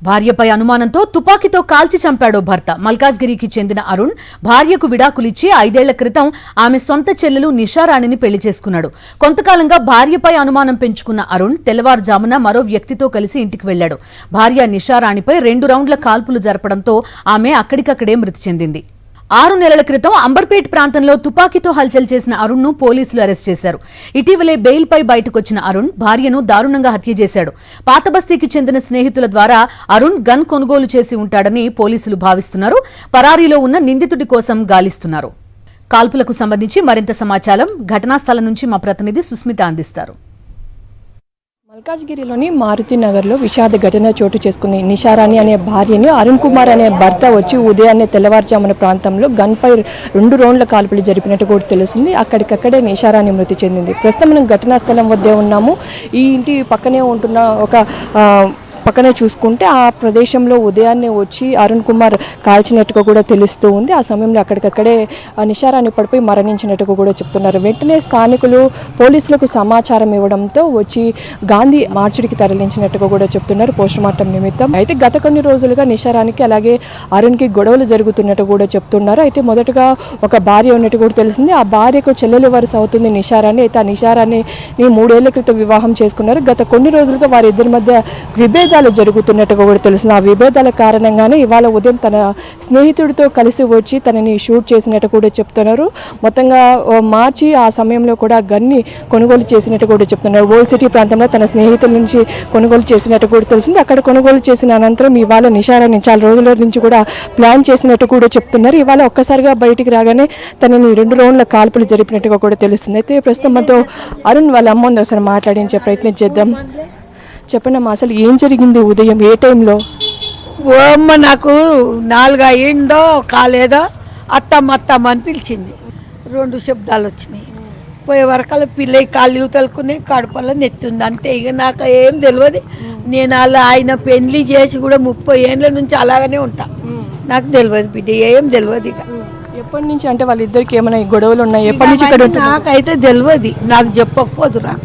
భార్యపై అనుమానంతో తుపాకీతో కాల్చి చంపాడో భర్త. మల్కాజ్గిరికి చెందిన అరుణ్ భార్యకు విడాకులిచ్చి 5 ఏళ్ల క్రితం ఆమె సొంత చెల్లెలు నిషారాణిని పెళ్లి చేసుకున్నాడు. కొంతకాలంగా భార్యపై అనుమానం పెంచుకున్న అరుణ్ తెల్లవారుజామున మరో వ్యక్తితో కలిసి ఇంటికి వెళ్లాడు. భార్య నిషారాణిపై 2 రౌండ్ల కాల్పులు జరపడంతో ఆమె అక్కడికక్కడే మృతి చెందింది. 6 నెలల క్రితం అంబర్పేట్ ప్రాంతంలో తుపాకీతో హల్చల్ చేసిన అరుణ్ ను పోలీసులు అరెస్ట్ చేశారు. ఇటీవలే బెయిల్పై బయటకొచ్చిన అరుణ్ భార్యను దారుణంగా హత్య చేశాడు. పాతబస్తీకి చెందిన స్నేహితుల ద్వారా అరుణ్ గన్ కొనుగోలు చేసి ఉంటాడని పోలీసులు భావిస్తున్నారు. పరారీలో ఉన్న నిందితుడి కోసం గాలిస్తున్నారు. కాల్పులకు సంబంధించి మరింత సమాచారం ఘటనా స్థలం నుంచి మా ప్రతినిధి సుస్మిత అందిస్తారు. మల్కాజ్గిరిలోని మారుతినగర్లో విషాద ఘటన చోటు చేసుకుంది. నిషారాణి అనే భార్యని అరుణ్ కుమార్ అనే భర్త వచ్చి ఉదయాన్నే తెల్లవారుజామున ప్రాంతంలో గన్ ఫైర్ 2 రౌండ్ల కాల్పులు జరిపినట్టు కూడా తెలుస్తుంది. అక్కడికక్కడే నిషారాణి మృతి చెందింది. ప్రస్తుతం మనం ఘటనా స్థలం వద్దే ఉన్నాము. ఈ ఇంటి పక్కనే ఉంటున్న పక్కనే చూసుకుంటే ఆ ప్రదేశంలో ఉదయాన్నే వచ్చి అరుణ్ కుమార్ కాల్చినట్టుగా కూడా తెలుస్తూ ఉంది. ఆ సమయంలో అక్కడికక్కడే నిషారాణి పడిపోయి మరణించినట్టుగా కూడా చెప్తున్నారు. వెంటనే స్థానికులు పోలీసులకు సమాచారం ఇవ్వడంతో వచ్చి గాంధీ మార్చుడికి తరలించినట్టుగా కూడా చెప్తున్నారు పోస్టుమార్టం నిమిత్తం. అయితే గత కొన్ని రోజులుగా నిషారానికి అలాగే అరుణ్కి గొడవలు జరుగుతున్నట్టు కూడా చెప్తున్నారు. అయితే మొదటగా ఒక భార్య ఉన్నట్టు కూడా తెలిసింది. ఆ భార్యకు చెల్లెలు వరుస అవుతుంది నిషారాణి. అయితే ఆ నిషారాన్ని 3 ఏళ్ల క్రితం వివాహం చేసుకున్నారు. గత కొన్ని రోజులుగా వారిద్దరి మధ్య విభేదాలు జరుగుతున్నట్టుగా కూడా తెలిసింది. ఆ విభేదాల కారణంగానే ఇవాళ ఉదయం తన స్నేహితుడితో కలిసి వచ్చి తనని షూట్ చేసినట్టు కూడా చెప్తున్నారు. మొత్తంగా మార్చి ఆ సమయంలో కూడా గన్ని కొనుగోలు చేసినట్టు కూడా చెప్తున్నారు. ఓల్డ్ సిటీ ప్రాంతంలో తన స్నేహితుల నుంచి కొనుగోలు చేసినట్టు కూడా తెలిసింది. అక్కడ కొనుగోలు చేసిన అనంతరం ఇవాళ నిషారాన్ని చాలా రోజుల నుంచి కూడా ప్లాన్ చేసినట్టు కూడా చెప్తున్నారు. ఇవాళ ఒక్కసారిగా బయటికి రాగానే తనని 2 రౌండ్ల కాల్పులు జరిపినట్టుగా కూడా తెలుస్తుంది. అయితే ప్రస్తుతం మనతో అరుణ్ వాళ్ళ అమ్మ ఉంది, ఒకసారి మాట్లాడించే ప్రయత్నం చేద్దాం. చెప్పండి అమ్మా, అసలు ఏం జరిగింది ఉదయం, ఏ టైంలో? ఓ అమ్మ, నాకు 4 అయిందో కాలేదో అత్తమ్మ అని పిలిచింది. 2 శబ్దాలు వచ్చినాయి. పోయే వరకల్లా పిల్ల కాళ్ళు తలుకుని కడపలో నెత్తుంది అంతే. ఇక నాకు ఏం తెలియదు. నేను అలా ఆయన పెళ్లి చేసి కూడా 30 ఏళ్ళ నుంచి అలాగనే ఉంటా. నాకు తెలియదు బిడ్డ, ఏం తెలియదు. ఇక ఎప్పటి నుంచి అంటే వాళ్ళిద్దరికి ఏమైనా గొడవలు ఉన్నాయి? ఎప్పటి నుంచి ఇక్కడ నాకైతే తెలియదు, నాకు చెప్పకపోదురా.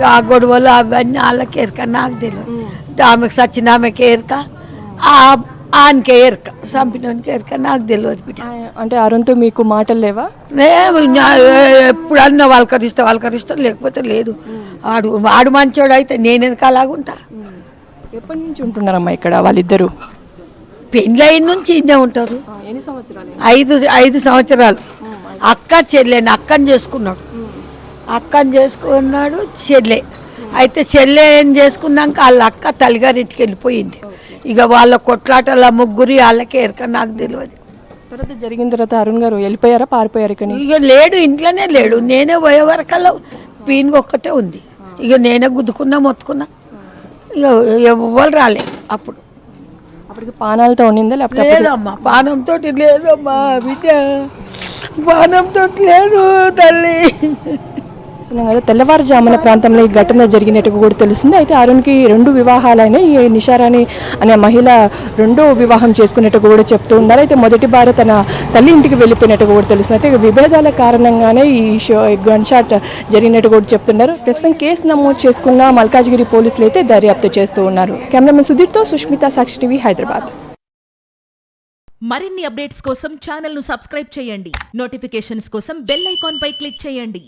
ఆ గొడవలు అవన్నీ వాళ్ళకి ఎరక, నాకు తెలియదు. ఆమెకు సచిన ఆమెకి ఎరక, ఆయనకే ఎరక, చంపినోనికి ఎరక, నాకు తెలియదు బిడ్డ. అంటే అరుణ్తో మీకు మాటలు లేవా? ఎప్పుడన్నా వాళ్ళకరిస్తా లేకపోతే లేదు. ఆడు మంచోడు అయితే నేనెందుకు అలాగుంటా. ఎప్పటి నుంచి ఉంటున్నారమ్మా ఇక్కడ వాళ్ళిద్దరు? పెళ్ళైన నుంచి ఇన్నే ఉంటారు. ఎన్ని సంవత్సరాలు? 5 సంవత్సరాలు. అక్క చెల్లెని అక్కని చేసుకున్నాడు. చెల్లె అయితే చెల్లె ఏం చేసుకున్నాక వాళ్ళ అక్క తల్లిగారింటికి వెళ్ళిపోయింది. ఇక వాళ్ళ కొట్లాటల ముగ్గురి వాళ్ళకే ఎరక, నాకు తెలియదు. తర్వాత జరిగిన తర్వాత అరుణ్ గారు వెళ్ళిపోయారా, పారిపోయారు? ఇక లేడు, ఇంట్లోనే లేడు. నేనే పోయే వరకల్లా పీనుగు ఒక్కటే ఉంది. ఇక నేనే గుద్దుకున్నా మొత్తుకున్నా. ఇక ఎవ్వరు రాలే. అప్పటికి పానాలతో ఉండిందా లేకపోతే? లేదమ్మా, పానంతో లేదమ్మా బిడ్డ, పానంతో లేదు తల్లి. తెల్లవారుజామున ప్రాంతంలో ఈ ఘటన జరిగినట్టు కూడా తెలుస్తుంది. అయితే అరుణ్కి 2 వివాహాలైన ఈ నిషారాణి అనే మహిళ 2వ వివాహం చేసుకున్నట్టు కూడా చెప్తూ ఉన్నారు. అయితే మొదటి భార్య తన తల్లి ఇంటికి వెళ్ళిపోయినట్టు కూడా తెలుస్తుంది. అయితే విభేదాల కారణంగానే ఈ గన్ షాట్ జరిగినట్టు కూడా చెప్తున్నారు. ప్రస్తుతం కేసు నమోదు చేసుకున్న మల్కాజ్గిరి పోలీసులు అయితే దర్యాప్తు చేస్తూ ఉన్నారు. కెమెరామెన్ సుధీర్తో సుష్మిత, సాక్షి టీవీ, హైదరాబాద్. మరిన్ని అప్డేట్స్ కోసం ఛానల్ ను సబ్స్క్రైబ్ చేయండి. నోటిఫికేషన్స్ కోసం బెల్ ఐకాన్ పై క్లిక్ చేయండి.